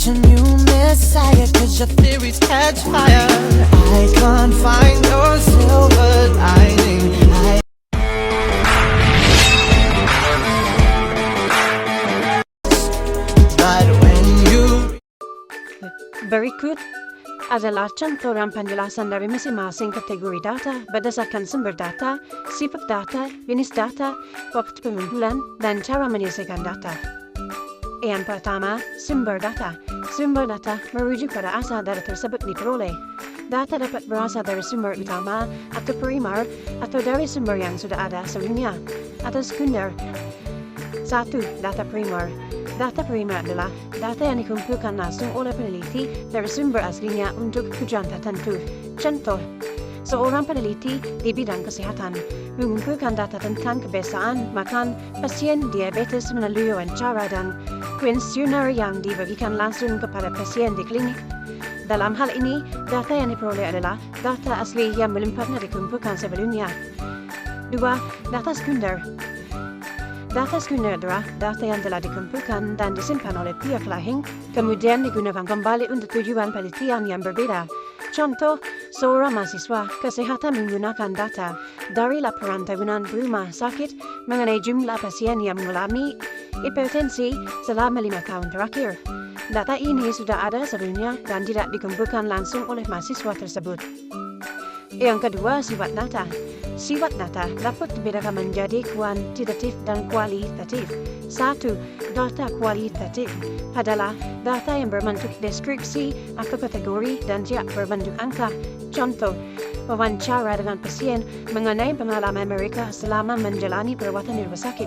a new messiah, cause your theories catch fire. I can't find your silver lining. But when you Berikut adalah contoh penjelasan dari masing-masing kategori data berdasarkan sumber data, sifat data, jenis data, waktu pengumpulan, dan cara menyelesaikan data. Yang pertama, sumber data. Sumber data merujuk pada asal data tersebut diperoleh. Data dapat berasal dari sumber utama atau primer atau dari sumber yang sudah ada sebelumnya atau sekunder. 1. Data primer. Data primer adalah data yang dikumpulkan langsung oleh peneliti dari sumber aslinya untuk tujuan tertentu. Contoh, seorang peneliti di bidang kesehatan mengumpulkan data tentang kebiasaan makan pasien diabetes melalui wawancara dan kuesioner yang dibagikan langsung kepada pasien di klinik. Dalam hal ini, data yang diperoleh adalah data asli yang belum pernah dikumpulkan sebelumnya. 2. Data sekunder. Data sekunder adalah data yang telah dikumpulkan dan disimpan oleh pihak lain, kemudian digunakan kembali untuk tujuan penelitian yang berbeda. Contoh, seorang mahasiswa kesehatan menggunakan data dari laporan tahunan rumah sakit mengenai jumlah pasien yang mengalami hipertensi selama 5 tahun terakhir. Data ini sudah ada sebelumnya dan tidak dikumpulkan langsung oleh mahasiswa tersebut. Yang kedua, sifat data. Sifat data dapat dibedakan menjadi kuantitatif dan kualitatif. 1. Data kualitatif adalah data yang berbentuk deskripsi atau kategori dan tidak berbentuk angka. Contoh, wawancara dengan pasien mengenai pengalaman mereka selama menjalani perawatan di rumah sakit.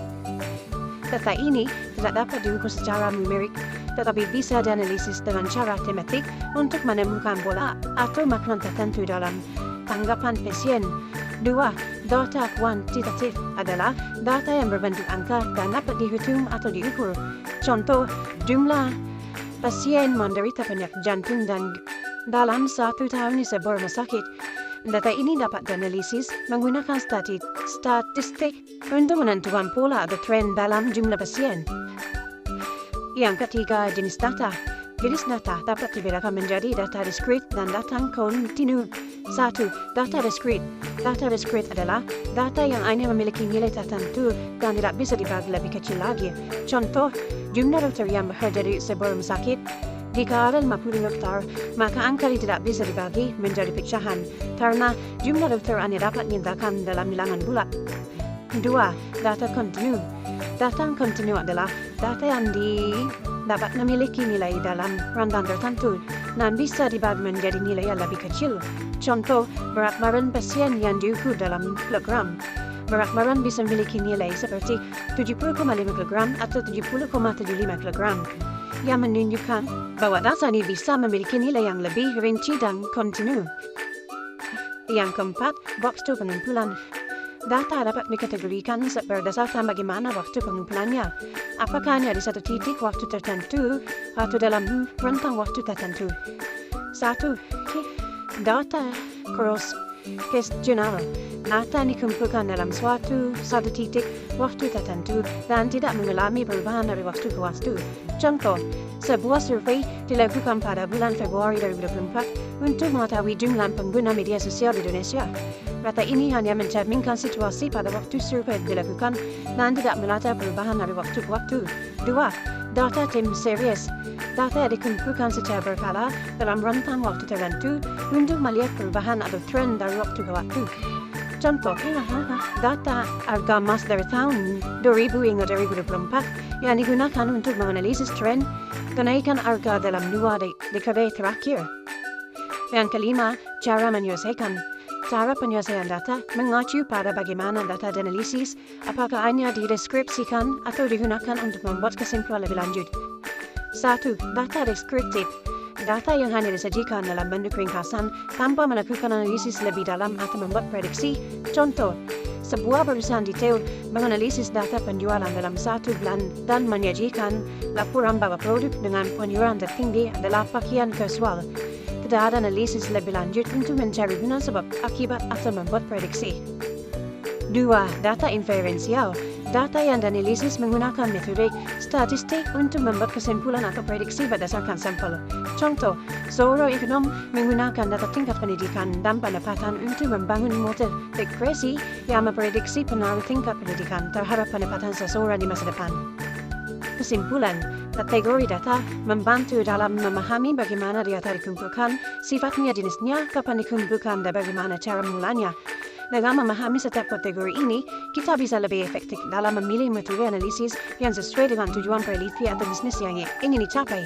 Data ini tidak dapat diukur secara numerik, tetapi bisa dianalisis dengan cara tematik untuk menemukan pola atau makna tertentu dalam tanggapan pasien. 2. Data kuantitatif adalah data yang berbentuk angka dan dapat dihitung atau diukur. Contoh, jumlah pasien menderita penyakit jantung dan dalam 1 tahun di sebuah rumah sakit. Data ini dapat dianalisis menggunakan statistik untuk menentukan pola atau tren dalam jumlah pasien. Yang ketiga, jenis data. Jenis data dapat dibedakan menjadi data diskrit dan data kontinu. 1. Data diskrit. Data diskrit adalah data yang hanya memiliki nilai tertentu dan tidak bisa dibagi lebih kecil lagi. Contoh, jumlah dokter yang bekerja di sebuah rumah sakit. Jika ada 50 dokter, maka angka ini tidak bisa dibagi menjadi pecahan karena jumlah dokter hanya dapat dinyatakan dalam bilangan bulat. 2. Data kontinu. Data kontinu adalah data yang dapat memiliki nilai dalam rentang tertentu dan bisa dibagi menjadi nilai yang lebih kecil. Contoh, berat badan pasien yang diukur dalam kilogram. Berat badan bisa memiliki nilai seperti 70,5 kg atau 70,75 kg, yang menunjukkan bahwa data ini bisa memiliki nilai yang lebih rinci dan kontinu. Yang keempat, waktu pengumpulan. Data dapat dikategorikan berdasarkan bagaimana waktu pengumpulannya. Apakah hanya di satu titik waktu tertentu atau dalam rentang waktu tertentu. 1. Data cross-questionable. Data dikumpulkan dalam satu titik waktu tertentu dan tidak mengalami perubahan dari waktu ke waktu. Contoh, sebuah survei dilakukan pada bulan Februari 2024 untuk mengetahui jumlah pengguna media sosial di Indonesia. Data ini hanya mencerminkan situasi pada waktu survei dilakukan dan tidak melihat perubahan dari waktu ke waktu. 2. Data time series. Data yang dikumpulkan secara berkala dalam rentang waktu tertentu untuk melihat perubahan atau tren dari waktu ke waktu. Contoh, data harga emas dari tahun 2000 hingga 2024 yang digunakan untuk menganalisis tren kenaikan harga dalam 2 dekade terakhir. Yang kelima, cara menyelesaikan. Cara penyelesaian data mengacu pada bagaimana data dianalisis, apakah hanya dideskripsikan atau digunakan untuk membuat kesimpulan lebih lanjut. 1. Data deskriptif. Data yang hanya disajikan dalam bentuk ringkasan tanpa melakukan analisis lebih dalam atau membuat prediksi. Contoh, sebuah perusahaan detail menganalisis data penjualan dalam 1 bulan dan menyajikan laporan bahwa produk dengan penjualan tertinggi adalah pakaian kasual. Tidak ada analisis lebih lanjut untuk mencari guna sebab akibat atau membuat prediksi. 2. Data inferensial. Data yang dianalisis menggunakan metode statistik untuk membuat kesimpulan atau prediksi berdasarkan sampel. Contoh, seorang ekonom menggunakan data tingkat pendidikan dan pendapatan untuk membangun model regresi yang memprediksi pengaruh tingkat pendidikan terhadap pendapatan seseorang di masa depan. Kesimpulan, kategori data membantu dalam memahami bagaimana data dikumpulkan, sifatnya, jenisnya, kapan dikumpulkan, dan bagaimana cara mulanya. Dengan memahami setiap kategori ini, kita bisa lebih efektif dalam memilih metode analisis yang sesuai dengan tujuan peneliti atau bisnis yang ingin dicapai.